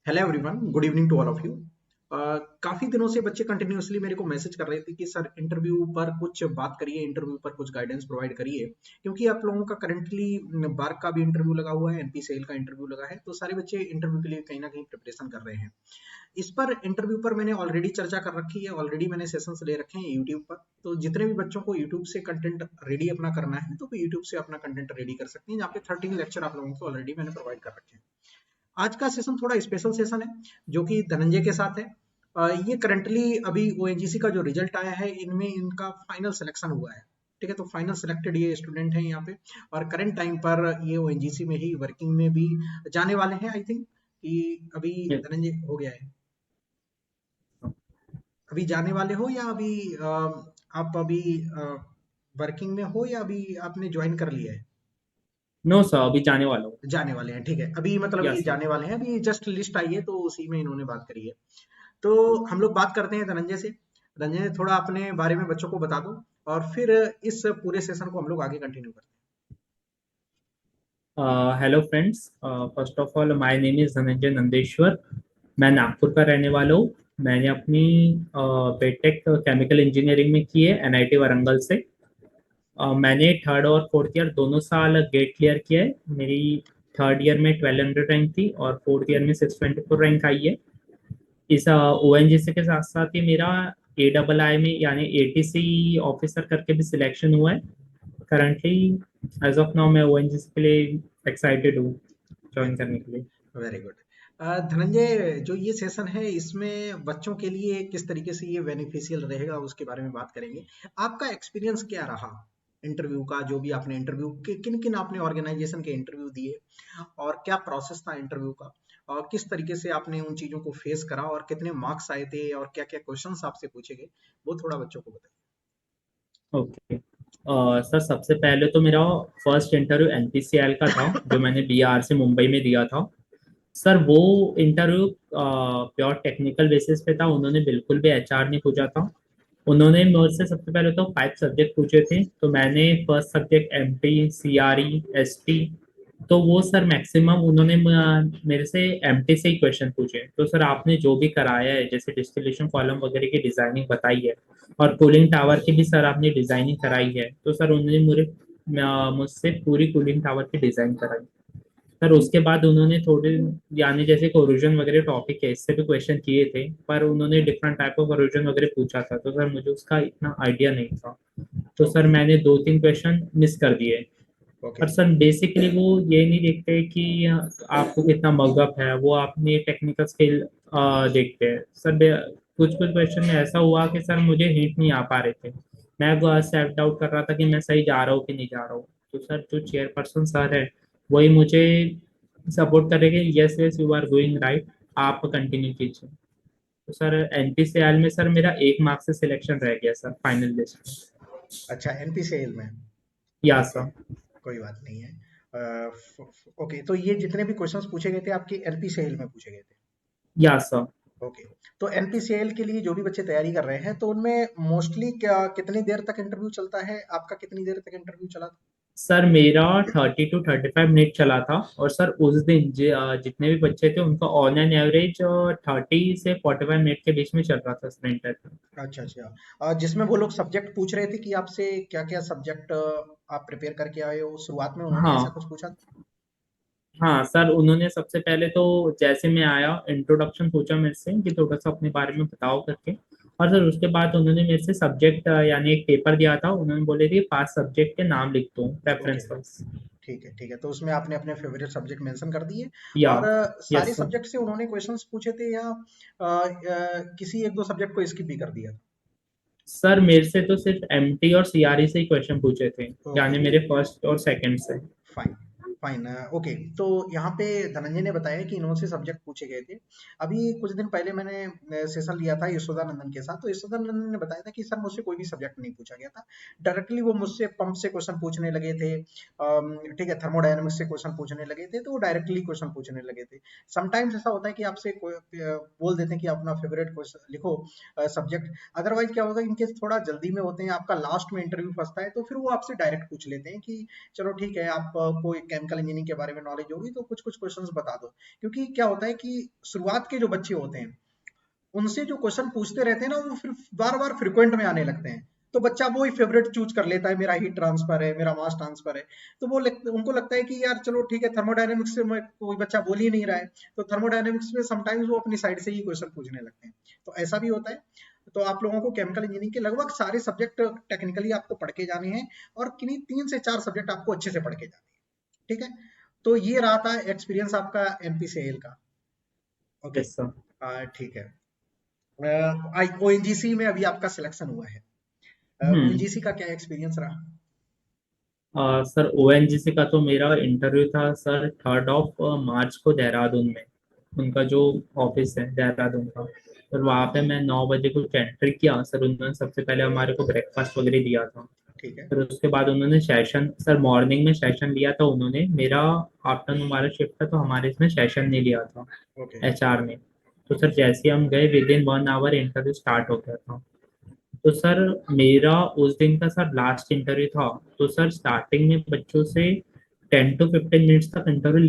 Hello everyone, good evening to all of you. काफी दिनों से बच्चे कंटिन्यूअसली मेरे को मैसेज कर रहे थे कि सर इंटरव्यू पर कुछ बात करिए, इंटरव्यू पर कुछ गाइडेंस प्रोवाइड करिए, क्योंकि आप लोगों का करंटली बार्क का भी इंटरव्यू लगा हुआ है, एनपी सेल का इंटरव्यू लगा है, तो सारे बच्चे इंटरव्यू के लिए कहीं ना कहीं प्रिपरेशन कर रहे हैं। इस पर इंटरव्यू पर मैंने ऑलरेडी चर्चा कर रखी है, ऑलरेडी मैंने सेशंस ले रखे हैं यूट्यूब पर। तो जितने भी बच्चों को यूट्यूब से कंटेंट रेडी अपना करना है तो वो यूट्यूब से अपना कंटेंट रेडी कर सकते हैं, जहाँ पे 13 लेक्चर आप लोगों को ऑलरेडी मैंने प्रोवाइड कर रखे हैं। आज का सेशन थोड़ा स्पेशल सेशन है, जो कि धनंजय के साथ है। ये करंटली अभी ओएनजीसी का जो रिजल्ट आया है, इनमें इनका फाइनल सिलेक्शन हुआ है। ठीक है, तो फाइनल सिलेक्टेड ये स्टूडेंट हैं यहाँ पे। और करंट टाइम पर ये ओएनजीसी में ही वर्किंग में भी जाने वाले हैं, आई थिंक कि अभी Yes. धनंजय हो गया है। अभी जाने वाले हो या अभी आप अभी वर्किंग में हो या अभी आपने ज्वाइन कर लिया है? नो सर, अभी जाने वाला हूँ। जाने वाले हैं, ठीक है। अभी मतलब ये यस सर। जाने वाले हैं, अभी जस्ट लिस्ट आई है तो उसी में इन्होंने बात करी है। तो हम लोग बात करते हैं धनंजय से। धनंजय थोड़ा अपने बारे में बच्चों को बता दो, और फिर इस पूरे सेशन को हम लोग आगे कंटिन्यू करते hello friends, first of all my name is Dhananjay Nandeshwar. मैं नागपुर का रहने वाला हूँ। मैंने अपनी बीटेक केमिकल इंजीनियरिंग में की है एनआईटी वारंगल से। मैंने थर्ड और फोर्थ ईयर दोनों साल गेट क्लियर किया है। मेरी थर्ड ईयर में 1200 रैंक थी और फोर्थ ईयर में 624 रैंक आई है। इस ओएनजीसी के साथ साथ ही मेरा एडबल आई में यानी एटीसी ऑफिसर करके भी सिलेक्शन हुआ है। करंटली एज ऑफ नाउ मैं ओएनजीसी के लिए एक्साइटेड हूँ ज्वाइन करने के लिए। हैं। Very good. धनंजय, जो ये सेशन है इसमें बच्चों के लिए किस तरीके से ये बेनिफिशियल रहेगा उसके बारे में बात करेंगे। आपका एक्सपीरियंस क्या रहा इंटरव्यू का? जो भी आपने इंटरव्यू के किन किन आपने ऑर्गेनाइजेशन के इंटरव्यू दिए, और क्या प्रोसेस था इंटरव्यू का, और किस तरीके से आपने उन चीजों को फेस करा, और कितने मार्क्स आए थे, और क्या क्या क्वेश्चंस आपसे पूछे गए, वो थोड़ा बच्चों को बताइए। ओके सर, सबसे पहले तो मेरा फर्स्ट इंटरव्यू एनपीसीएल का था जो मैंने बीआर से मुंबई में दिया था। सर वो इंटरव्यू प्योर टेक्निकल बेसिस पे था। उन्होंने बिल्कुल भी एचआर नहीं पूछा था। उन्होंने मुझसे सबसे पहले तो 5 सब्जेक्ट पूछे थे, तो मैंने first subject MT, CRE, ST. तो वो सर मैक्सिमम उन्होंने मेरे से एमटी से ही क्वेश्चन पूछे। तो सर आपने जो भी कराया है जैसे डिस्टिलेशन कॉलम वगैरह की डिजाइनिंग बताई है और कूलिंग टावर की भी सर आपने डिजाइनिंग कराई है, तो सर उन्होंने मुझसे पूरी कूलिंग टावर की डिजाइन कराई। सर उसके बाद उन्होंने थोड़े यानी जैसे कोरोजन वगैरह टॉपिक है इससे भी क्वेश्चन किए थे, पर उन्होंने डिफरेंट टाइप ऑफ कोरोजन वगैरह पूछा था, तो सर मुझे उसका इतना आइडिया नहीं था। तो सर ओके। मैंने 2-3 क्वेश्चन मिस कर दिए। ओके। पर सर बेसिकली वो ये नहीं देखते कि आपको कितना मगअप है, वो अपनी टेक्निकल स्किल देखते हैं सर। कुछ कुछ क्वेश्चन में ऐसा हुआ कि सर मुझे हिंट नहीं आ पा रहे थे। मैं सेल्फ डाउट कर रहा था कि मैं सही जा रहा हूँ कि नहीं जा रहा हूँ। तो सर जो चेयरपर्सन सर है वही मुझे सपोर्ट करेंगे, yes yes you are going right, आप कंटिन्यू कीजिए। तो सर एनपीसीएल में सर मेरा 1 मार्क्स से सिलेक्शन रह गया सर फाइनल लिस्ट अच्छा, एनपीसीएल में। में। या ओके, सर। कोई बात नहीं है। ओके, तो ये जितने भी क्वेश्चंस पूछे गए थे आपके एनपीसीएल में पूछे गए थे? या सर। ओके। तो एनपीसीएल के लिए जो भी बच्चे तैयारी कर रहे हैं, तो उनमें मोस्टली क्या कितनी देर तक इंटरव्यू चलता है? आपका कितनी देर तक इंटरव्यू चला था? सर मेरा 30 to 35 मिनट चला था। और सर उस दिन जितने भी बच्चे थे उनका ऑन एन एवरेज 30 से 45 मिनट के बीच में चल रहा था सर इंटरव्यू। अच्छा, अच्छा। जिसमें वो लोग सब्जेक्ट पूछ रहे थे कि आपसे क्या क्या सब्जेक्ट आप प्रिपेयर करके आए हो, शुरुआत में उन्होंने ऐसा हाँ। कुछ पूछा था? हाँ सर, उन्होंने सबसे पहले तो जैसे मैं आया इंट्रोडक्शन पूछा मेरे से कि थोड़ा सा अपने बारे में बताओ करके। और सर उसके बाद उन्होंने मेरे से सब्जेक्ट यानी एक पेपर दिया था, उन्होंने बोले थे 5 सब्जेक्ट के नाम लिख दो ओके। Reference wise. ठीक है, ठीक है। तो उसमें आपने अपने फेवरेट सब्जेक्ट मेंशन कर दिए। या। और सारे यस सर। सब्जेक्ट से उन्होंने क्वेश्चंस पूछे थे, या किसी एक दो सब्जेक्ट को स्किप भी कर दिया? सर मेरे से तो सिर्फ एमटी और सीआरई से ही क्वेश्चन पूछे थे, ओके। यानी मेरे फर्स्ट और सेकंड से। फाइन। फाइन। ओके। तो यहाँ पे धनंजय ने बताया कि इनसे सब्जेक्ट पूछे गए थे। अभी कुछ दिन पहले मैंने सेशन लिया था यशोदानंदन के साथ, तो यशोदानंदन ने बताया था कि सर मुझसे कोई भी सब्जेक्ट नहीं पूछा गया था। डायरेक्टली वो मुझसे पंप से क्वेश्चन पूछने लगे थे, ठीक है, थर्मोडायनेमिक्स से क्वेश्चन पूछने लगे थे, तो वो डायरेक्टली क्वेश्चन पूछने लगे थे। समटाइम्स ऐसा होता है कि आपसे बोल देते हैं कि अपना फेवरेट क्वेश्चन लिखो, सब्जेक्ट। अदरवाइज क्या होगा, इनकेस थोड़ा जल्दी में होते हैं, आपका लास्ट में इंटरव्यू फंसता है, तो फिर वो आपसे डायरेक्ट पूछ लेते हैं कि चलो ठीक है, आपको एक केमिकल इंजीनियरिंग के बारे में नॉलेज होगी तो कुछ कुछ क्वेश्चंस बता दो, क्योंकि क्या होता है कि शुरुआत के जो बच्चे होते हैं उनसे जो क्वेश्चन पूछते रहते हैं ना वो फिर बार बार फ्रिक्वेंट में आने लगते हैं, तो बच्चा वो ही फेवरेट चूज कर लेता है, मेरा हीट ट्रांसफर है, मेरा मास ट्रांसफर है, तो उनको लगता है कि यार चलो ठीक है, थर्मोडायनेमिक्स से कोई बच्चा बोल ही नहीं रहा है, तो थर्मोडायनेमिक्स में समटाइम्स वो अपनी साइड से ही क्वेश्चन पूछने लगते हैं, तो ऐसा भी होता है। तो आप लोगों को केमिकल इंजीनियरिंग के लगभग सारे सब्जेक्ट टेक्निकली आपको पढ़ के जाने हैं, और किन्हीं 3 से 4 सब्जेक्ट आपको अच्छे से पढ़ के जाने हैं, ठीक है। तो ये रहा था एक्सपीरियंस आपका एमपीसीएल का। Okay, yes sir. ठीक है। ओएनजीसी में अभी आपका सिलेक्शन हुआ है, हम्म। ओएनजीसी का क्या एक्सपीरियंस रहा? सर ओएनजीसी का तो मेरा इंटरव्यू था सर 3rd of मार्च को देहरादून में, उनका जो ऑफिस है देहरादून का। और वहाँ पे मैं 9 बजे कुछ एंट्री किया सर, उन्होंने सबसे पहले हमारे को ब्रेकफास्ट वगैरह दिया था। ठीक है। फिर उसके बाद उन्होंने सेशन सर मॉर्निंग में सेशन लिया था उन्होंने, मेरा आफ्टरनून हमारा शिफ्ट था तो हमारे इसमें सेशन नहीं लिया था ओके। एचआर ने। तो सर जैसे ही हम गए within 1 hour interview start हो गया था। तो सर मेरा उस दिन का सर लास्ट इंटरव्यू था। तो सर स्टार्टिंग में बच्चों से 10 to 15 मिनट्स तक इंटरव्यू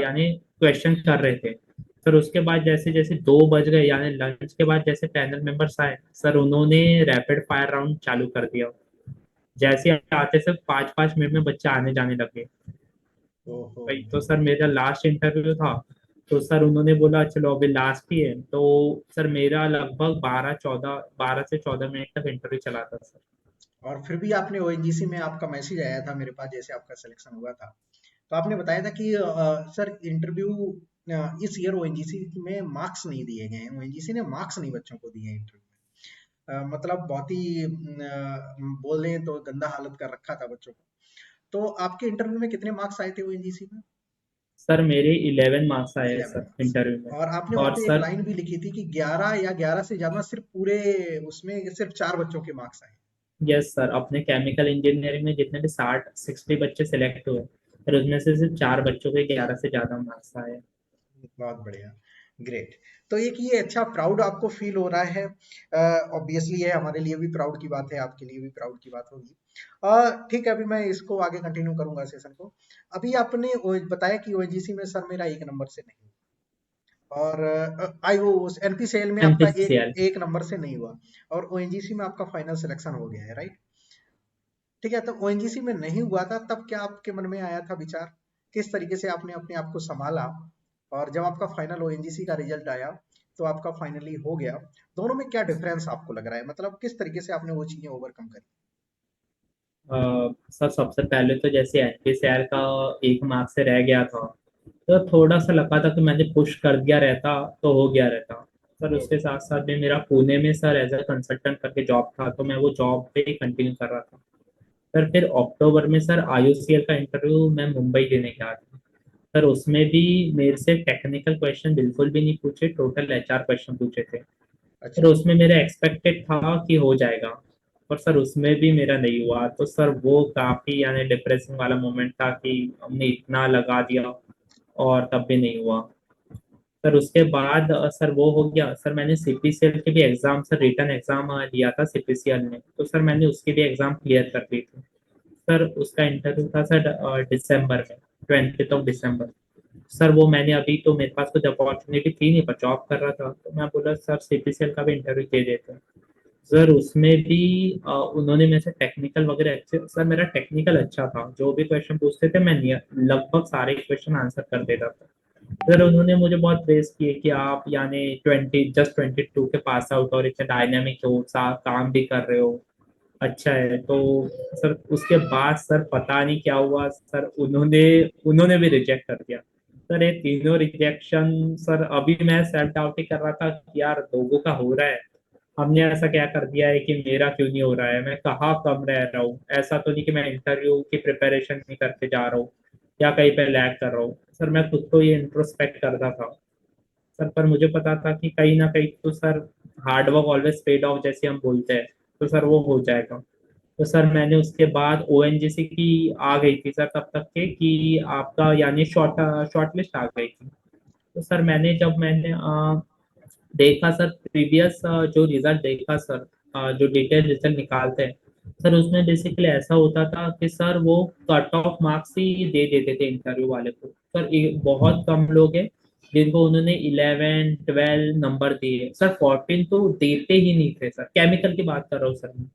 यानी क्वेश्चन कर रहे थे। सर उसके बाद जैसे जैसे 2 बज गए यानी लंच के बाद जैसे पैनल मेंबर्स आए सर, उन्होंने रैपिड फायर राउंड चालू कर दिया। जैसे ही आते सर 5-5 मिनट में बच्चे आने जाने लगे। ओहो। भाई तो सर मेरा लास्ट इंटरव्यू था। तो सर उन्होंने बोला चलो अभी लास्ट ही है, तो सर मेरा लगभग 12 से 14 मिनट तक इंटरव्यू चला था सर। और फिर भी आपने ओएनजीसी में आपका मैसेज आया था मेरे पास जैसे आपका सिलेक्शन हुआ था, तो आपने बताया था कि सर इंटरव्यू इस ईयर ओएनजीसी में मार्क्स नहीं दिए गए हैं, ओएनजीसी ने मार्क्स नहीं बच्चों को दिए हैं इंटरव्यू में। मतलब बहुत ही बोले तो गंदा हालत कर रखा था बच्चों को। तो आपके इंटरव्यू में कितने मार्क्स आए थे ओएनजीसी में? सर मेरे 11 मार्क्स आए हैं 11 सर मार्क्स। इंटरव्यू में। और आपने वहां और पे एक सर लाइन भी लिखी थी कि 11 या 11 से ज्यादा सिर्फ पूरे उसमें सिर्फ 4 बच्चों के मार्क्स आए। यस सर, अपने केमिकल इंजीनियरिंग में जितने भी 60-60 बच्चे सिलेक्ट हुए फिर उसमें से सिर्फ 4 बच्चों के 11 से ज्यादा मार्क्स आए। बहुत बढ़िया, ग्रेट। तो एक ये अच्छा प्राउड आपको फील हो रहा है, ऑब्वियसली है, हमारे लिए भी प्राउड की बात है, आपके लिए भी प्राउड की बात होगी। ठीक है, अभी मैं इसको आगे कंटिन्यू करूंगा सेशन को। अभी आपने बताया कि ओएनजीसी में सर मेरा 1 नंबर से नहीं, और आई वो एनपीसीएल में आपका एक एमपीसीएल। 1 नंबर से नहीं हुआ, और ओएनजीसी में आपका फाइनल सिलेक्शन हो गया है, राइट? ठीक है, तो ओएनजीसी में नहीं हुआ था तब क्या आपके मन में आया था विचार, किस तरीके से आपने अपने आप को संभाला, और जब आपका फाइनल ओएनजीसी का रिजल्ट आया तो आपका फाइनली हो गया, दोनों में क्या डिफरेंस आपको लग रहा है, मतलब किस तरीके से आपने वो चीजें ओवरकम करी? सर सबसे पहले तो जैसे एनपीसीएल का 1 मार्क्स से रह गया था तो थोड़ा सा लगा था कि मैंने पुश कर दिया रहता तो हो गया रहता। सर उसके ओके। साथ साथ में मेरा पुणे में सर एज अ कंसल्टेंट करके जॉब था तो मैं वो जॉब पे ही कंटिन्यू कर रहा था। सर फिर अक्टूबर में सर आईयूसीएल का इंटरव्यू मैं मुंबई देने गया था। सर उसमें भी मेरे से टेक्निकल क्वेश्चन बिल्कुल भी नहीं पूछे, टोटल एचआर क्वेश्चन पूछे थे। फिर अच्छा। उसमें मेरा एक्सपेक्टेड था कि हो जाएगा, पर सर उसमें भी मेरा नहीं हुआ। तो सर वो काफी यानी डिप्रेसिंग वाला मोमेंट था कि हमने इतना लगा दिया और तब भी नहीं हुआ। सर उसके बाद सर वो हो गया। सर मैंने सीपीसीएल के भी एग्जाम सर रिटर्न एग्जाम दिया था सीपीसीएल में, तो सर मैंने उसकी भी एग्जाम क्लियर कर दी थी। सर उसका इंटरव्यू था सर दिसंबर में, 20 दिसंबर। सर वो मैंने अभी तो मेरे पास कुछ अपॉर्चुनिटी थी नहीं पर जॉब कर रहा था, तो मैं बोला सर सीपीसीएल का भी इंटरव्यू दे देते हैं। सर उसमें भी उन्होंने मेरे से टेक्निकल वगैरह अच्छे, सर मेरा टेक्निकल अच्छा था, जो भी क्वेश्चन पूछते थे मैं लगभग सारे क्वेश्चन आंसर कर देता था। सर उन्होंने मुझे बहुत प्रेस किए कि आप यानी 22 के पास आउट और इतने डायनेमिक हो, काम भी कर रहे हो, अच्छा है। तो सर उसके बाद सर पता नहीं क्या हुआ सर, उन्होंने उन्होंने भी रिजेक्ट कर दिया। सर ये तीनों रिजेक्शन, सर अभी मैं सेल्फ डाउट ही कर रहा था कि यार लोगों का हो रहा है, हमने ऐसा क्या कर दिया है कि मेरा क्यों नहीं हो रहा है, मैं कहाँ कम रह रहा हूँ, ऐसा तो नहीं कि मैं इंटरव्यू की प्रिपरेशन नहीं करके जा रहा हूँ या कहीं पे लैग कर रहा हूँ। सर मैं खुद को ये इंट्रोस्पेक्ट करता था सर, पर मुझे पता था कि कहीं ना कहीं तो sir hard work always paid of जैसे हम बोलते हैं, तो सर वो हो जाएगा। तो सर मैंने उसके बाद ओएनजीसी की आ गई थी सर तब तक के कि आपका यानी शॉर्ट लिस्ट आ गई थी। तो सर जब मैंने देखा सर प्रीवियस जो रिजल्ट देखा सर, जो डिटेल रिजल्ट निकालते हैं, सर उसमें बेसिकली ऐसा होता था कि सर वो कट ऑफ मार्क्स ही दे देते थे इंटरव्यू वाले को। सर बहुत कम लोग हैं जिनको उन्होंने 11 12 नंबर दिए, सर 14 तो देते ही नहीं थे सर। केमिकल की बात कर रहा हूँ सर मैं।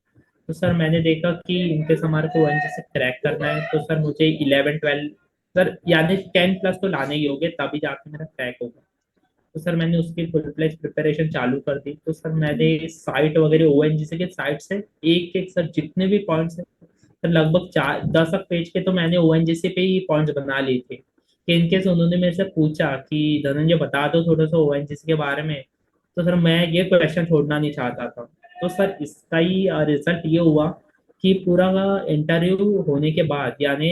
तो सर मैंने देखा कि इनके हमारे को वन से क्रैक करना है, तो सर मुझे 11 12 सर यानी 10+ तो लाने ही होंगे, तभी जाके मेरा क्रैक होगा। तो सर मैंने उसकी फुल फ्लेज प्रिपरेशन चालू कर दी। तो सर मैंने साइट वगैरह ओएनजीसी के साइट से एक एक सर जितने भी पॉइंट्स हैं सर, लगभग 4 10 पेज के तो मैंने ओएनजीसी पे ही पॉइंट्स बना लिए थे। कि इनकेस उन्होंने मेरे से पूछा कि धनंजय बता दो थोड़ा सा ओएनजीसी के बारे में, तो सर मैं ये क्वेश्चन छोड़ना नहीं चाहता था। तो सर इसका ही रिजल्ट ये हुआ कि पूरा इंटरव्यू होने के बाद यानी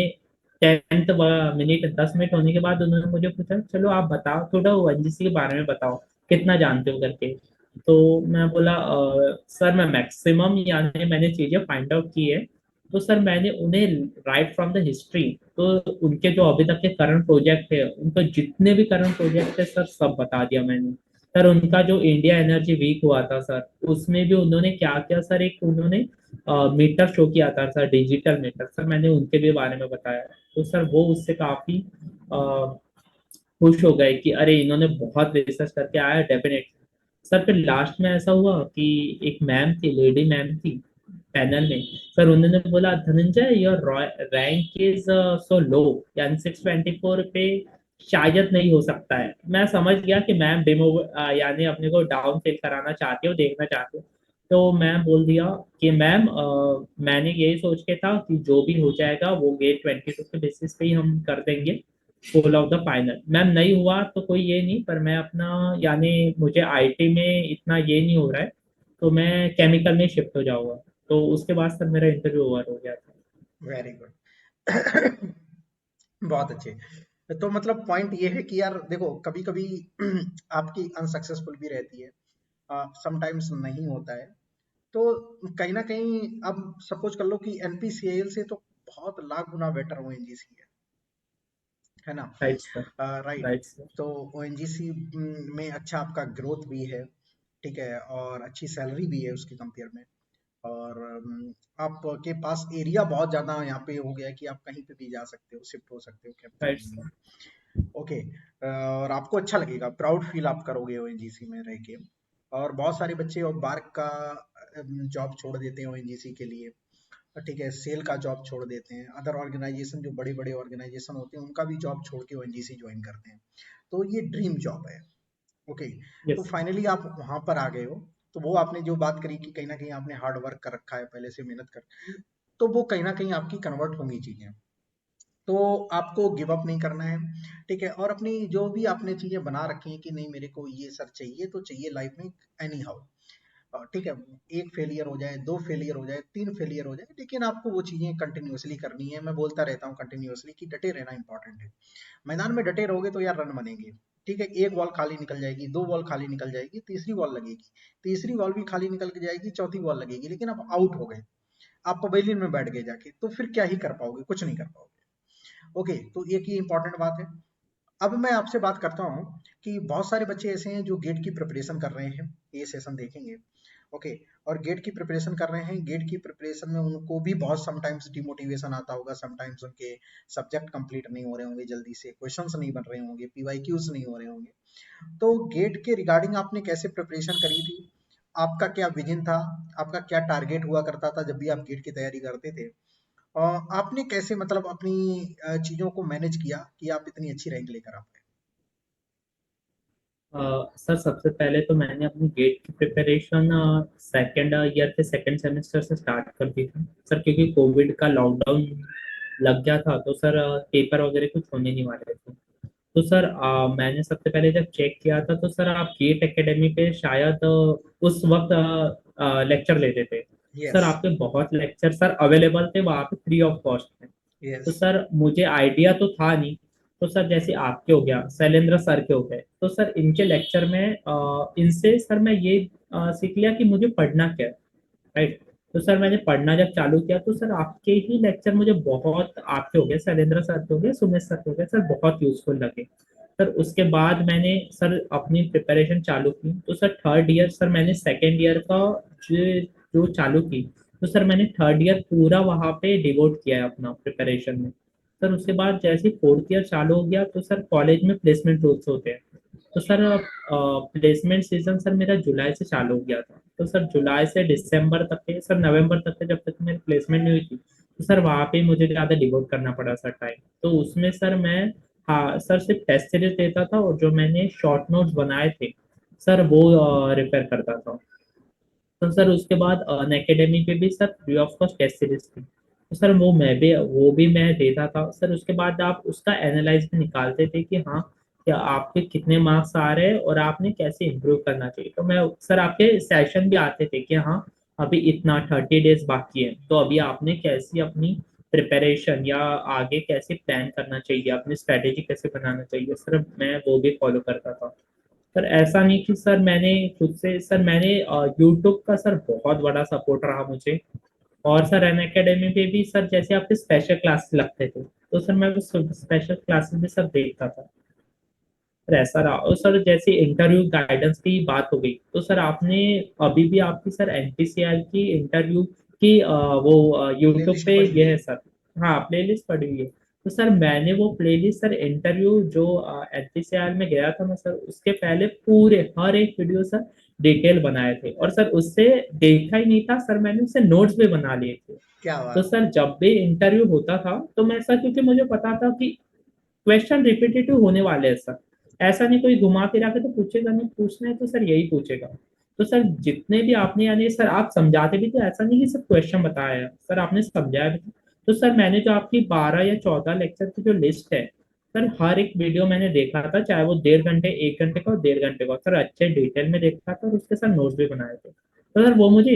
10th मिनट 10 मिनट होने के बाद उन्होंने मुझे पूछा चलो आप बताओ थोड़ा ओएनजीसी के बारे में बताओ, कितना जानते हो करके। तो मैं बोला सर मैं मैक्सिमम यानी मैंने चीजें फाइंड आउट की है। तो सर मैंने उन्हें राइट फ्रॉम द हिस्ट्री, तो उनके जो अभी तक के करंट प्रोजेक्ट है उनके जितने भी करंट प्रोजेक्ट है सर सब बता दिया मैंने। सर उनका जो इंडिया एनर्जी वीक हुआ था सर, उसमें भी उन्होंने क्या किया सर, एक उन्होंने मीटर शो किया था सर, डिजिटल मीटर, सर मैंने उनके भी बारे में बताया। तो सर वो उससे काफी खुश हो गए कि अरे इन्होंने बहुत रिसर्च करके आया डेफिनेटली। सर फिर लास्ट में ऐसा हुआ कि एक मैम थी, लेडी मैम थी पैनल में। सर उन्होंने बोला Dhananjay your rank is so low, यानी 624 पे शायद नहीं हो सकता है। मैं समझ गया कि मैम डेमो यानी अपने को डाउन फील कराना चाहते हो, देखना चाहते हो। तो मैं बोल दिया कि मैम मैंने यही सोच के था कि जो भी हो जाएगा वो गेट 22 के बेसिस पे ही हम कर देंगे full of the final. Ma'am नहीं हुआ तो कोई ये नहीं, पर मैं अपना यानी मुझे आईटी में इतना ये नहीं हो रहा है, तो मैं केमिकल में शिफ्ट हो जाऊंगा। तो उसके बाद सर मेरा इंटरव्यू ओवर हो गया था। Very good. बहुत अच्छे। तो मतलब पॉइंट ये है कि यार देखो कभी कभी आपकी अनसक्सेसफुल भी रहती है, समटाइम्स नहीं होता है। तो कहीं ना कहीं अब सपोज कर लो कि एनपीसीएल से तो बहुत लाख गुना बेटर ओएनजीसी है ना। Right sir. Right. Right sir. तो ओएनजीसी में अच्छा आपका ग्रोथ भी है, ठीक है, और अच्छी सैलरी भी है उसके कंपेयर में। और आपके पास एरिया बहुत ज्यादा यहाँ पे हो गया है कि आप कहीं पे भी जा सकते हो, शिफ्ट हो सकते हो राइट कैपिटल में। सर। ओके। और आपको अच्छा लगेगा, प्राउड फील आप करोगे ओएनजीसी में रह के। और बहुत सारे बच्चे और बार्क का जॉब छोड़ देते हैं ओएनजीसी के लिए, ठीक है, सेल का जॉब छोड़ देते हैं, अदर ऑर्गेनाइजेशन जो बड़े बड़े ऑर्गेनाइजेशन होते हैं उनका भी जॉब छोड़ के ओएनजीसी ज्वाइन करते हैं। तो ये ड्रीम जॉब है। ओके। तो यस सर। फाइनली आप वहां पर आ गए हो। तो वो आपने जो बात करी कि कहीं ना कहीं आपने हार्ड वर्क कर रखा है पहले से, मेहनत कर, तो वो कहीं ना कहीं आपकी कन्वर्ट होंगी चीजें। तो आपको गिव अप नहीं करना है, ठीक है। और अपनी जो भी आपने चीजें बना रखी हैं कि नहीं मेरे को ये सर चाहिए तो चाहिए लाइफ में, एनी हाउ, ठीक है, एक फेलियर हो जाए, दो फेलियर हो जाए, तीन फेलियर हो जाए, लेकिन आपको वो चीजें कंटिन्यूअसली करनी है। मैं बोलता रहता हूँ कंटिन्यूअसली कि डटे रहना इंपॉर्टेंट है। मैदान में डटे रहोगे तो यार रन बनेंगे, ठीक है। एक बॉल खाली निकल जाएगी, दो बॉल खाली निकल जाएगी, तीसरी बॉल लगेगी, तीसरी बॉल भी खाली निकल के जाएगी, चौथी बॉल लगेगी, लेकिन आप आउट हो गए, आप पवेलियन में बैठ गए जाके, तो फिर क्या ही कर पाओगे, कुछ नहीं कर पाओगे। ओके, तो एक ये इंपॉर्टेंट बात है। अब मैं आपसे बात करता हूँ कि बहुत सारे बच्चे ऐसे हैं जो गेट की प्रिपरेशन कर रहे हैं, ये सेशन देखेंगे। ओके। और गेट की प्रिपरेशन कर रहे हैं, गेट की प्रिपरेशन में उनको भी बहुत समटाइम्स डिमोटिवेशन आता होगा, समटाइम्स उनके सब्जेक्ट कंप्लीट नहीं हो रहे होंगे, जल्दी से क्वेश्चंस नहीं बन रहे होंगे, पीवाईक्यूज नहीं हो रहे होंगे। तो गेट के रिगार्डिंग आपने कैसे प्रिपरेशन करी थी, आपका क्या विजन था, आपका क्या टारगेट हुआ करता था जब भी आप गेट की तैयारी करते थे, और आपने कैसे मतलब अपनी चीजों को मैनेज किया कि आप इतनी अच्छी रैंक लेकर आ पाए। सर सबसे पहले तो मैंने अपनी गेट की प्रिपरेशन सेकेंड ईयर के सेकेंड सेमेस्टर से स्टार्ट कर दी थी सर, क्योंकि कोविड का लॉकडाउन लग गया था। तो सर पेपर वगैरह कुछ होने नहीं वाले थे। तो सर मैंने सबसे पहले जब चेक किया था तो सर आप गेट एकेडमी पे शायद उस वक्त लेक्चर लेते थे। Sir yes. आपके बहुत लेक्चर सर अवेलेबल थे वहाँ पे फ्री ऑफ कॉस्ट। तो यस। सर मुझे आइडिया तो था नहीं। तो सर जैसे आपके हो गया, शैलेंद्र सर के हो गए, तो सर इनके लेक्चर में इनसे सर मैं ये सीख लिया कि मुझे पढ़ना क्या है। राइट। तो सर मैंने पढ़ना जब चालू किया तो सर आपके ही लेक्चर मुझे बहुत, आपके हो गए, शैलेंद्र सर के हो गए, सुमेश सर के हो गए, सर बहुत यूजफुल लगे। सर उसके बाद मैंने सर अपनी प्रिपरेशन चालू की। तो सर थर्ड ईयर सर मैंने सेकेंड ईयर का जो जो चालू की, तो सर मैंने थर्ड ईयर पूरा वहाँ पे डिवोट किया है अपना प्रिपरेशन में। सर उसके बाद जैसे फोर्थ ईयर चालू हो गया तो सर कॉलेज में प्लेसमेंट रूल्स होते हैं। तो सर प्लेसमेंट सीजन सर मेरा जुलाई से चालू हो गया था। तो सर जुलाई से दिसंबर तक के, सर नवंबर तक के, जब तक मेरी प्लेसमेंट नहीं हुई थी, तो सर वहाँ पे मुझे ज़्यादा डिवोट करना पड़ा सर टाइम। तो उसमें सर मैं, हाँ सर, सिर्फ टेस्ट सीरीज देता था और जो मैंने शॉर्ट नोट्स बनाए थे सर वो रिपेयर करता था। तो सर उसके बाद अन अकेडमी पे भी sir free of cost test series थी, तो सर वो भी मैं देता था सर। उसके बाद आप उसका एनालाइज भी निकालते थे कि हाँ, क्या आपके कितने मार्क्स आ रहे हैं और आपने कैसे इम्प्रूव करना चाहिए। तो मैं सर, आपके सेशन भी आते थे कि हाँ अभी इतना 30 डेज बाकी है, तो अभी आपने कैसी अपनी प्रिपरेशन या आगे कैसे प्लान करना चाहिए, अपनी स्ट्रेटेजी कैसे बनाना चाहिए, सर मैं वो भी फॉलो करता था। सर ऐसा नहीं कि सर मैंने खुद से, सर मैंने यूट्यूब का सर बहुत बड़ा सपोर्ट रहा मुझे। और सर अन अकेडमी पे भी सर जैसे आपके स्पेशल क्लास लगते थे, तो सर मैं स्पेशल क्लासेस भी सब देखता था। सर ऐसा रहा। और सर जैसे इंटरव्यू गाइडेंस की बात हो गई, तो सर आपने अभी भी आपकी सर एनपीसीआर की इंटरव्यू की वो यूट्यूब प्लेलिस्ट पे पड़ी ये है। है सर। हाँ, प्लेलिस्ट पड़ी हुई है। तो सर मैंने वो प्लेलिस्ट सर, इंटरव्यू जो एनपीसीआर में गया था मैं सर, उसके पहले पूरे हर एक वीडियो सर डिटेल बनाए थे। और सर उससे देखा ही नहीं था सर, मैंने उससे नोट्स भी बना लिए थे। क्या तो बात। सर जब भी इंटरव्यू होता था तो मैं सर, क्योंकि मुझे पता था कि क्वेश्चन रिपीटेटिव होने वाले हैं सर, ऐसा नहीं कोई घुमा फिरा के तो पूछेगा नहीं, पूछना है तो सर यही पूछेगा। तो सर जितने भी आपने, यानी सर आप समझाते भी थे, ऐसा नहीं कि सिर्फ क्वेश्चन बताया है, सर आपने समझाया भी था। तो सर मैंने जो आपकी 12 या 14 लेक्चर की जो लिस्ट है सर, हर एक वीडियो मैंने देखा था, चाहे वो 1.5 घंटे, 1 घंटे का, 1.5 घंटे का, सर अच्छे डिटेल में देखा था और उसके साथ नोट्स भी बनाए थे। तो सर वो मुझे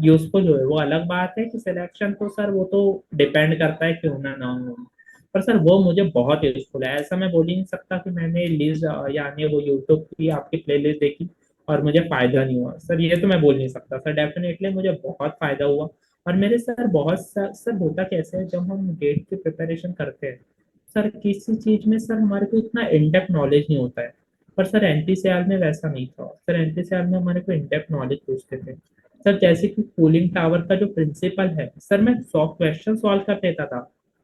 यूजफुल हुए। वो अलग बात है कि सिलेक्शन तो सर वो तो डिपेंड करता है कि होना ना हो, पर सर वो मुझे बहुत यूजफुल है। ऐसा मैं बोल ही नहीं सकता कि मैंने लिस्ट यानी वो यूट्यूब की आपकी प्लेलिस्ट देखी और मुझे फायदा नहीं हुआ सर, ये तो मैं बोल नहीं सकता सर। डेफिनेटली मुझे बहुत फायदा हुआ। और मेरे सर बहुत सर होता कैसे है, जब हम गेट की प्रिपरेशन करते हैं सर, किसी चीज में सर हमारे को इतना इनडेप्थ नॉलेज नहीं होता है। पर सर एनपीसीआर में वैसा नहीं था सर। एनपीसीआर में हमारे को इनडेप्थ नॉलेज पूछते थे सर। जैसे कि कूलिंग टावर का जो प्रिंसिपल है सर, मैं 100 क्वेश्चन सॉल्व कर देता था,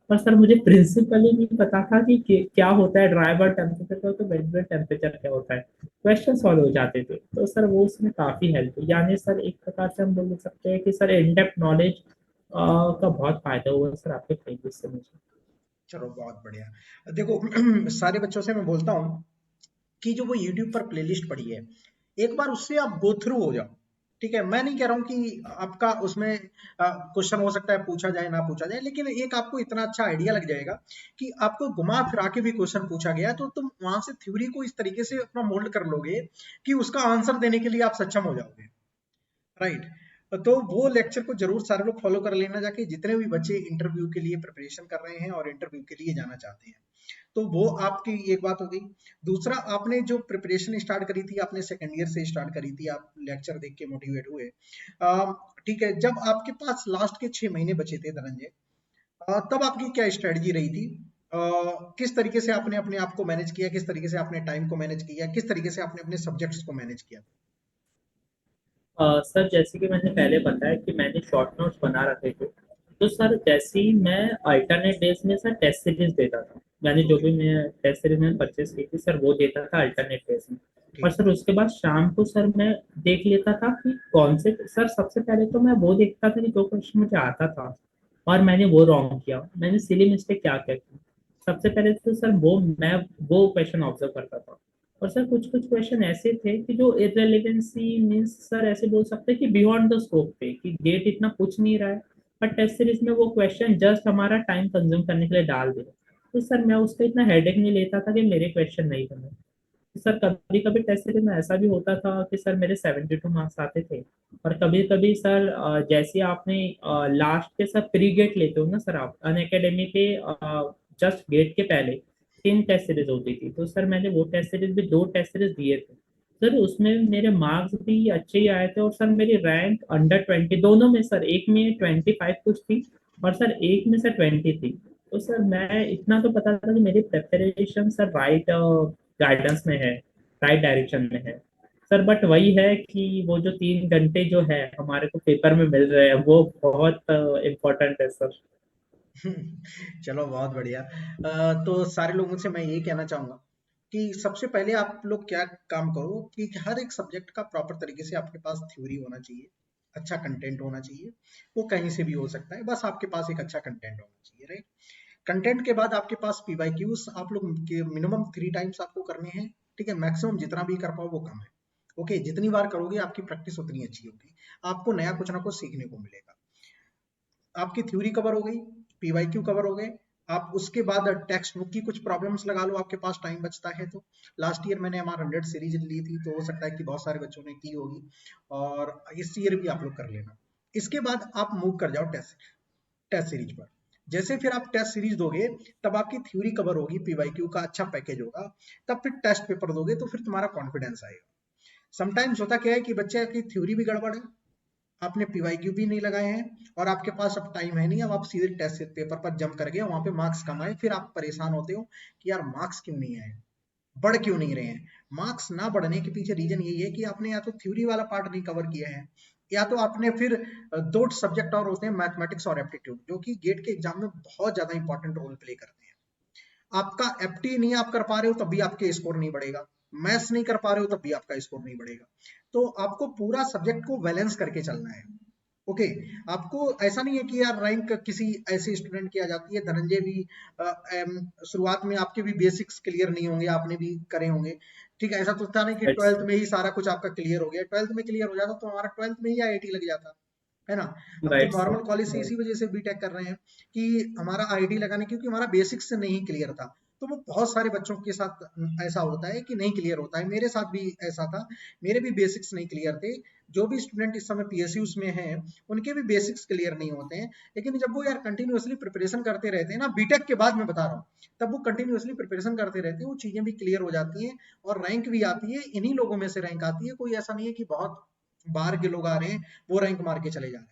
पर सर मुझे प्रिंसिपल ही नहीं पता था कि क्या होता है ड्राई बल्ब टेम्परेचर का, तो वेट बल्ब टेम्परेचर क्या होता है। क्वेश्चन सॉल्व हो जाते थे, तो सर वो उसमें काफी हेल्प हुई। यानी सर एक प्रकार से हम बोल सकते हैं कि सर इन डेप्थ नॉलेज का बहुत फायदा हुआ सर आपके प्लेलिस्ट से मुझे। चलो बहुत बढ़िया। देखो सारे बच्चों से मैं बोलता हूँ कि जो वो यूट्यूब पर प्लेलिस्ट पड़ी है, एक बार उससे आप गो थ्रू हो जाओ। ठीक है, मैं नहीं कह रहा हूँ कि आपका उसमें क्वेश्चन हो सकता है पूछा जाए ना पूछा जाए, लेकिन एक आपको इतना अच्छा आइडिया लग जाएगा कि आपको घुमा फिरा के भी क्वेश्चन पूछा गया तो तुम वहां से थ्योरी को इस तरीके से अपना मोल्ड कर लोगे कि उसका आंसर देने के लिए आप सक्षम हो जाओगे। राइट। तो वो लेक्चर को जरूर सारे लोग फॉलो कर लेना, जाके जितने भी बच्चे इंटरव्यू के लिए प्रिपरेशन कर रहे हैं और इंटरव्यू के लिए जाना चाहते हैं। तो वो आपकी एक बात हो गई। दूसरा, आपने जो प्रिपरेशन स्टार्ट करी थी, आपने सेकंड ईयर से स्टार्ट करी थी, आप लेक्चर देख के मोटिवेट हुए। ठीक है, जब आपके पास लास्ट के 6 महीने बचे थे धनंजय, तब आपकी क्या स्ट्रेटजी रही थी? किस तरीके से आपने अपने आप को मैनेज किया, किस तरीके से आपने टाइम को मैनेज किया, किस तरीके से आपने अपने सब्जेक्ट्स को मैनेज किया? सर जैसे कि मैंने पहले बताया कि मैंने शॉर्ट नोट्स बना रखे थे, तो सर जैसे ही मैं अल्टरनेट डेज में सर टेस्ट सीरीज देता था, मैंने जो ओके। भी मैं टेस्ट सीरीज में परचेस की थी सर वो देता था अल्टरनेट डेज में। और ठीक है। सर उसके बाद शाम को सर मैं देख लेता था कि कौन से, सर सबसे पहले तो मैं वो देखता था कि जो क्वेश्चन मुझे आता था और मैंने वो रॉन्ग किया, मैंने सिली मिस्टेक क्या क्या की, सबसे पहले तो सर मैं वो क्वेश्चन ऑब्जर्व करता था। और सर कुछ कुछ क्वेश्चन ऐसे थे कि जो इररिलेवेंसी मींस सर ऐसे बोल सकते हैं कि बियॉन्ड द स्कोप थे, कि गेट इतना पूछ नहीं रहा है, पर टेस्ट सीरीज में वो क्वेश्चन जस्ट हमारा टाइम कंज्यूम करने के लिए डाल दिया। तो सर मैं उसका इतना हेडेक नहीं लेता था कि मेरे क्वेश्चन नहीं बने। तो सर कभी कभी टेस्ट सीरीज में ऐसा भी होता था कि सर मेरे 72 मार्क्स आते थे। और कभी कभी सर जैसे आपने लास्ट के सर प्री गेट लेते हो ना सर, आप अन अकेडमी के जस्ट गेट के पहले 3 टेस्ट सीरीज होती थी, तो सर मैंने वो टेस्ट सीरीज भी 2 टेस्ट सीरीज दिए थे सर। उसमें मेरे मार्क्स भी अच्छे ही आए थे और सर मेरी रैंक अंडर 20 दोनों में सर, एक में 25 कुछ थी और सर एक में सर 20 थी। तो सर मैं इतना तो पता था कि मेरी प्रेपरेशन सर राइट गाइडेंस में है, राइट डायरेक्शन में है। सर बट वही है कि वो जो 3 घंटे जो है हमारे को पेपर में मिल रहे हैं वो बहुत इम्पोर्टेंट है सर। चलो बहुत बढ़िया। तो सारे लोगों से मैं यही कहना चाहूंगा कि सबसे पहले आप लोग क्या काम करो कि हर एक सब्जेक्ट का प्रॉपर तरीके से आपके पास थ्योरी होना चाहिए, अच्छा कंटेंट होना चाहिए। वो कहीं से भी हो सकता है, बस आपके पास एक अच्छा कंटेंट होना चाहिए, राइट। कंटेंट के बाद आपके पास पीवाईक्यूज आप लोग के मिनिमम 3 टाइम्स आपको करने हैं। ठीक है, मैक्सिमम जितना भी कर पाओ वो कम है। ओके, जितनी बार करोगे आपकी प्रैक्टिस उतनी अच्छी होगी, आपको नया कुछ ना कुछ सीखने को मिलेगा। आपकी थ्योरी कवर हो गई, पीवाईक्यू कवर हो गए। आप उसके बाद टेक्स्ट बुक की कुछ प्रॉब्लम्स लगा लो, आपके पास टाइम बचता है तो। लास्ट ईयर मैंने एमआर 100 सीरीज ली थी, तो हो सकता है कि बहुत सारे बच्चों ने की होगी, और इस ईयर भी आप लोग कर लेना। इसके बाद आप मूव कर जाओ टेस्ट टेस्ट सीरीज पर। जैसे फिर आप टेस्ट सीरीज दोगे, तब आपकी थ्योरी कवर होगी, पीवाईक्यू का अच्छा पैकेज होगा, तब फिर टेस्ट पेपर दोगे तो फिर तुम्हारा कॉन्फिडेंस आएगा। समटाइम्स होता क्या है कि बच्चे की थ्योरी भी गड़बड़ है, आपने पीवाईक्यू भी नहीं लगाए हैं, और आपके पास अब टाइम है नहीं, अब आप सीधे टेस्ट पेपर पर जंप कर गए, वहां पे मार्क्स कम आए, फिर आप परेशान होते हो कि यार मार्क्स क्यों नहीं आए, बढ़ क्यों नहीं रहे हैं। मार्क्स ना बढ़ने के पीछे रीजन यही है कि आपने या तो थ्योरी वाला पार्ट नहीं कवर किया है, या तो आपने फिर दो सब्जेक्ट और होते हैं, मैथमेटिक्स और एप्टीट्यूड, जो कि गेट के एग्जाम में बहुत ज्यादा इंपॉर्टेंट रोल प्ले करते हैं। आपका एप्टी नहीं आप कर पा रहे हो तब भी आपके स्कोर नहीं बढ़ेगा, मैथ्स नहीं कर पा रहे हो तब भी आपका स्कोर नहीं बढ़ेगा। तो आपको पूरा सब्जेक्ट को बैलेंस करके चलना है। ओके, आपको ऐसा नहीं है कि यार रैंक किसी ऐसे स्टूडेंट की आ जाती है, धनंजय भी शुरुआत में आपके भी बेसिक्स क्लियर नहीं होंगे, आपने भी करे होंगे। ठीक है, ऐसा तो था नहीं कि That's- 12th में ही सारा कुछ आपका क्लियर हो गया, 12th में क्लियर हो जाता तो हमारा 12th में ही आईआईटी लग जाता, है ना। हम तो राइट सर। नॉर्मल कॉलेज से इसी वजह से बीटेक कर रहे हैं कि हमारा आईआईटी लगाने, क्योंकि हमारा बेसिक्स से नहीं क्लियर था। तो वो बहुत सारे बच्चों के साथ ऐसा होता है कि नहीं क्लियर होता है, मेरे साथ भी ऐसा था, मेरे भी बेसिक्स नहीं क्लियर थे। जो भी स्टूडेंट इस समय पीएसयूज में हैं, उनके भी बेसिक्स क्लियर नहीं होते हैं। लेकिन जब वो यार कंटिन्यूअसली प्रिपरेशन करते रहते हैं ना, बीटेक के बाद मैं बता रहा हूँ, तब वो कंटिन्यूअसली प्रिपरेशन करते रहते हैं, वो चीजें भी क्लियर हो जाती हैं, और रैंक भी आती है, इन्हीं लोगों में से रैंक आती है। कोई ऐसा नहीं है कि बहुत बाहर के लोग आ रहे हैं वो रैंक मार के चले जा रहे हैं,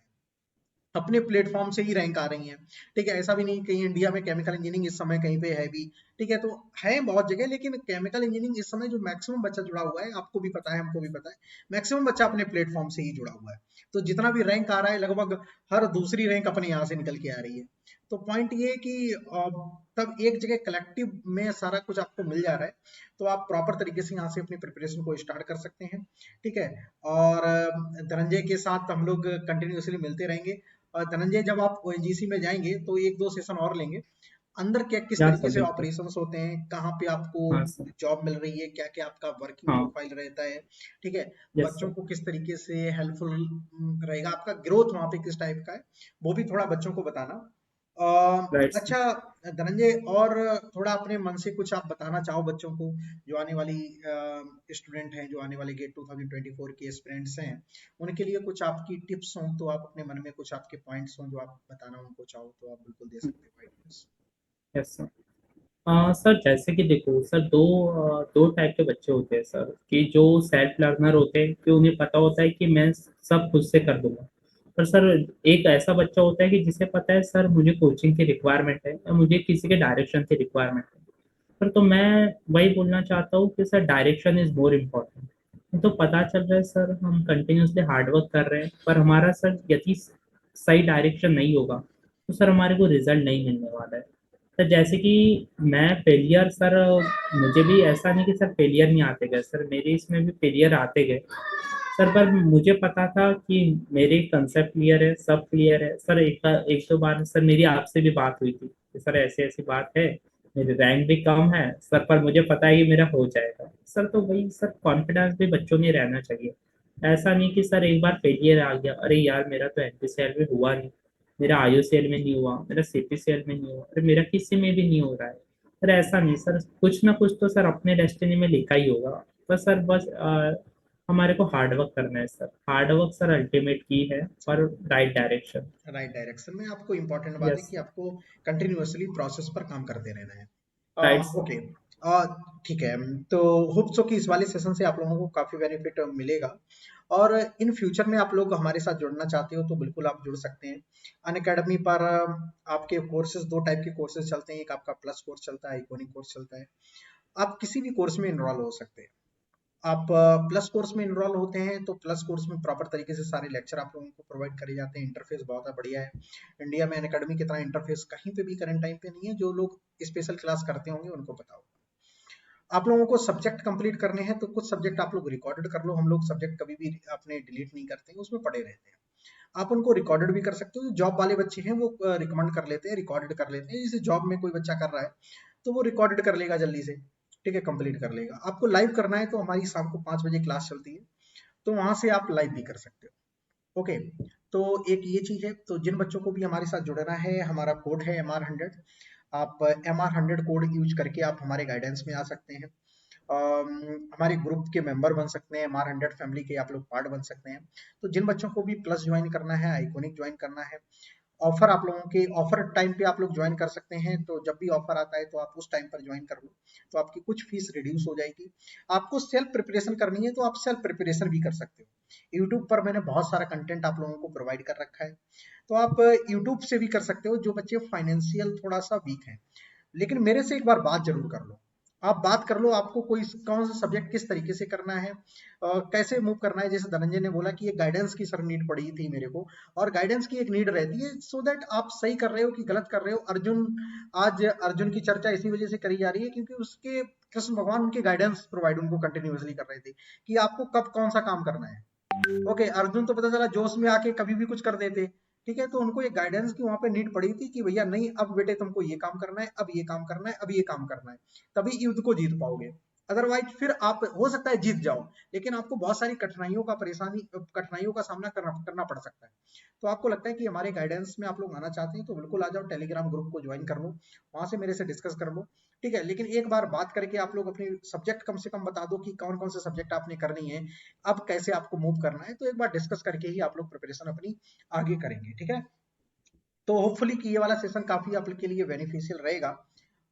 अपने प्लेटफॉर्म से ही रैंक आ रही है। ठीक है, ऐसा भी नहीं कहीं इंडिया में केमिकल इंजीनियरिंग इस समय कहीं पे है भी। ठीक है, तो है बहुत जगह, लेकिन केमिकल इंजीनियरिंग इस समय जो मैक्सिमम बच्चा जुड़ा हुआ है, आपको भी पता है हमको भी पता है, मैक्सिमम बच्चा अपने प्लेटफॉर्म से ही जुड़ा हुआ है। तो जितना भी रैंक आ रहा है, लगभग हर दूसरी रैंक अपने यहाँ से निकल के आ रही है। तो पॉइंट ये है कि तब एक जगह कलेक्टिव में सारा कुछ आपको मिल जा रहा है, तो आप प्रॉपर तरीके से यहाँ से अपनी प्रिपरेशन को स्टार्ट कर सकते हैं। ठीक है, और धनंजय के साथ हम लोग कंटिन्यूसली मिलते रहेंगे। धनंजय, जब आप ओएनजीसी में जाएंगे तो एक दो सेशन और लेंगे, अंदर क्या किस या तरीके सर से बिल्कुल। ऑपरेशंस होते हैं, कहाँ पे आपको हाँ सर। जॉब मिल रही है, क्या क्या आपका वर्किंग हाँ। प्रोफाइल रहता है। ठीक है, यस बच्चों सर। को किस तरीके से हेल्पफुल रहेगा, आपका ग्रोथ वहाँ पे किस टाइप का है, वो भी थोड़ा बच्चों को बताना। Right sir. अच्छा धनंजय, और थोड़ा अपने मन से कुछ आप बताना चाहो बच्चों को, जो आने वाली स्टूडेंट हैं, जो आने वाले गेट 2024 के एस्पिरेंट्स हैं, उनके लिए कुछ आपकी टिप्स हों, तो आप अपने मन में कुछ आपके पॉइंट्स हों जो आप बताना उनको चाहो, तो आप बिल्कुल दे सकते हो आइडियाज। Yes sir. सर जैसे कि देखो सर, दो टाइप के बच्चे होते हैं सर, कि जो सेल्फ लर्नर होते हैं कि उन्हें पता होता है कि मैं सब खुद से कर दूंगा। पर सर एक ऐसा बच्चा होता है कि जिसे पता है सर मुझे कोचिंग की रिक्वायरमेंट है या मुझे किसी के डायरेक्शन की रिक्वायरमेंट है। पर तो मैं वही बोलना चाहता हूँ कि sir direction is more important. तो पता चल रहा है सर हम कंटिन्यूसली हार्डवर्क कर रहे हैं, पर हमारा सर यदि सही डायरेक्शन नहीं होगा तो सर हमारे को रिजल्ट नहीं मिलने वाला है। सर जैसे कि मैं फेलियर सर, मुझे भी ऐसा नहीं कि सर फेलियर नहीं आते गए सर, मेरे इसमें भी फेलियर आते गए सर। पर मुझे पता था कि मेरे कंसेप्ट क्लियर है, सब क्लियर है सर। एक दो बार सर मेरी आपसे भी बात हुई थी कि सर ऐसी ऐसी बात है, मेरी रैंक भी कम है सर, पर मुझे पता है कि मेरा हो जाएगा सर। तो वही सर कॉन्फिडेंस भी बच्चों में रहना चाहिए। ऐसा नहीं कि सर एक बार फेलियर आ गया, अरे यार मेरा तो एनपीसीएल में हुआ नहीं, मेरा आईओसीएल में नहीं हुआ, मेरा सीपीसीएल में नहीं हुआ, अरे मेरा किसी में भी नहीं हो रहा है सर। ऐसा नहीं सर, कुछ ना कुछ तो सर अपने डेस्टिनी में लिखा ही होगा। बस सर बस हमारे को हार्डवर्क करना है सर, हार्डवर्क सर अल्टीमेट की है, और राइट डायरेक्शन। राइट डायरेक्शन में आपको इंपॉर्टेंट बात है यस कि आपको कंटिन्यूअसली प्रोसेस पर काम करते रहना है। Right sir. ओके, ठीक है। तो होप सो कि इस वाले सेशन से आप लोगों को काफी बेनिफिट मिलेगा, और इन फ्यूचर में आप लोग हमारे साथ जुड़ना चाहते हो तो बिल्कुल आप जुड़ सकते हैं। अन अकेडमी पर आपके कोर्सेज, दो टाइप के कोर्सेज चलते हैं, एक आपका प्लस कोर्स चलता है, इकोनिक कोर्स चलता है। आप किसी भी कोर्स में इनरोल हो सकते हैं। आप प्लस कोर्स में इनरोल होते हैं तो प्लस कोर्स में प्रॉपर तरीके से सारे लेक्चर आप लोगों को प्रोवाइड करे जाते हैं। इंटरफेस बहुत बढ़िया है। इंडिया में अनअकैडमी की तरह इंटरफेस कहीं पे भी करंट टाइम पे नहीं है। जो लोग स्पेशल क्लास करते होंगे उनको पता होगा। आप लोगों को सब्जेक्ट कंप्लीट करने हैं तो कुछ सब्जेक्ट आप लोग रिकॉर्डेड कर लो। हम लोग सब्जेक्ट कभी भी अपने डिलीट नहीं करते हैं, उसमें पड़े रहते हैं। आप उनको रिकॉर्डेड भी कर सकते हो। जॉब वाले बच्चे हैं वो रिकमेंड कर लेते हैं, रिकॉर्डेड कर लेते हैं। जैसे जॉब में कोई बच्चा कर रहा है तो वो रिकॉर्डेड कर लेगा जल्दी से, ठीक है, कंप्लीट कर लेगा। आपको लाइव करना है तो हमारी शाम को 5 बजे क्लास चलती है, तो वहां से आप लाइव भी कर सकते हो। ओके, तो एक ये चीज है। तो जिन बच्चों को भी हमारे साथ जुड़ना है, हमारा कोड है MR100। आप MR100 कोड यूज करके आप हमारे गाइडेंस में आ सकते हैं। हमारे ग्रुप के मेंबर बन सकते हैं। MR100 फैमिली के आप लोग पार्ट बन सकते हैं। तो जिन बच्चों को भी प्लस ज्वाइन करना है, आइकोनिक ज्वाइन करना है, ऑफर आप लोगों के ऑफर टाइम पे आप लोग ज्वाइन कर सकते हैं। तो जब भी ऑफर आता है तो आप उस टाइम पर ज्वाइन कर लो, तो आपकी कुछ फीस रिड्यूस हो जाएगी। आपको सेल्फ प्रिपरेशन करनी है तो आप सेल्फ प्रिपरेशन भी कर सकते हो। यूट्यूब पर मैंने बहुत सारा कंटेंट आप लोगों को प्रोवाइड कर रखा है, तो आप यूट्यूब से भी कर सकते हो। जो बच्चे फाइनेंशियल थोड़ा सा वीक हैं, लेकिन मेरे से एक बार बात जरूर कर लो। आप बात कर लो, आपको कोई कौन सा सब्जेक्ट किस तरीके से करना है, कैसे मूव करना है। जैसे धनंजय ने बोला कि ये गाइडेंस की सर नीड पड़ी थी मेरे को, और गाइडेंस की एक नीड रहती है सो दैट आप सही कर रहे हो कि गलत कर रहे हो। आज अर्जुन की चर्चा इसी वजह से करी जा रही है क्योंकि उसके कृष्ण भगवान उनके गाइडेंस प्रोवाइड उनको कंटिन्यूअसली कर रहे थे कि आपको कब कौन सा काम करना है। ओके, अर्जुन तो पता चला जोश में आके कभी भी कुछ कर देते, ठीक है। तो उनको एक गाइडेंस की वहां पे नीड पड़ी थी कि भैया नहीं, अब बेटे तुमको ये काम करना है, अब ये काम करना है, अब ये काम करना है, तभी युद्ध को जीत पाओगे। अदरवाइज फिर आप हो सकता है जीत जाओ, लेकिन आपको बहुत सारी कठिनाइयों का सामना करना पड़ सकता है। तो आपको लगता है कि हमारे गाइडेंस में आप लोग आना चाहते हैं तो बिल्कुल आ जाओ, टेलीग्राम ग्रुप को ज्वाइन कर लो, वहां से मेरे से डिस्कस कर लो, ठीक है। लेकिन एक बार बात करके आप लोग अपनी सब्जेक्ट कम से कम बता दो कि कौन कौन से सब्जेक्ट आपने करनी है, अब कैसे आपको मूव करना है। तो एक बार डिस्कस करके ही आप लोग प्रिपरेशन अपनी आगे करेंगे, ठीक है। तो होपफुली कि ये वाला सेशन काफी आप के लिए बेनिफिशियल रहेगा।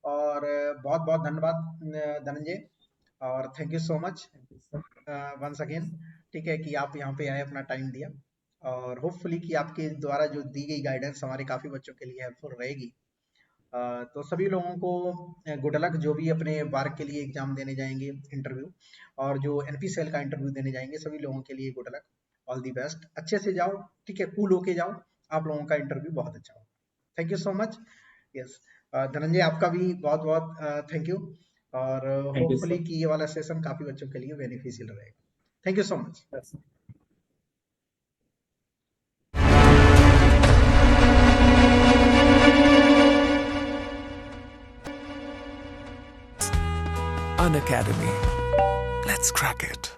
और बहुत बहुत धन्यवाद धनंजय, और thank you so much once again, ठीक है, कि आप यहाँ पे आए, अपना टाइम दिया। और होपफुली कि आपके द्वारा जो दी गई गाइडेंस हमारे काफी बच्चों के लिए हेल्पफुल रहेगी। तो सभी लोगों को गुड लक, जो भी अपने बार के लिए एग्जाम देने जाएंगे, इंटरव्यू, और जो NPCL का इंटरव्यू देने जाएंगे, सभी लोगों के लिए good luck, all the best. अच्छे से जाओ, ठीक है, कूल होके जाओ, आप लोगों का इंटरव्यू बहुत अच्छा होगा। Thank you so much. Yes, Dhananjay आपका भी बहुत बहुत थैंक यू। और थैंक यू होपफुली सर। कि ये वाला सेशन काफी बच्चों के लिए बेनिफिशियल रहेगा। Thank you so much. Unacademy. Let's crack it.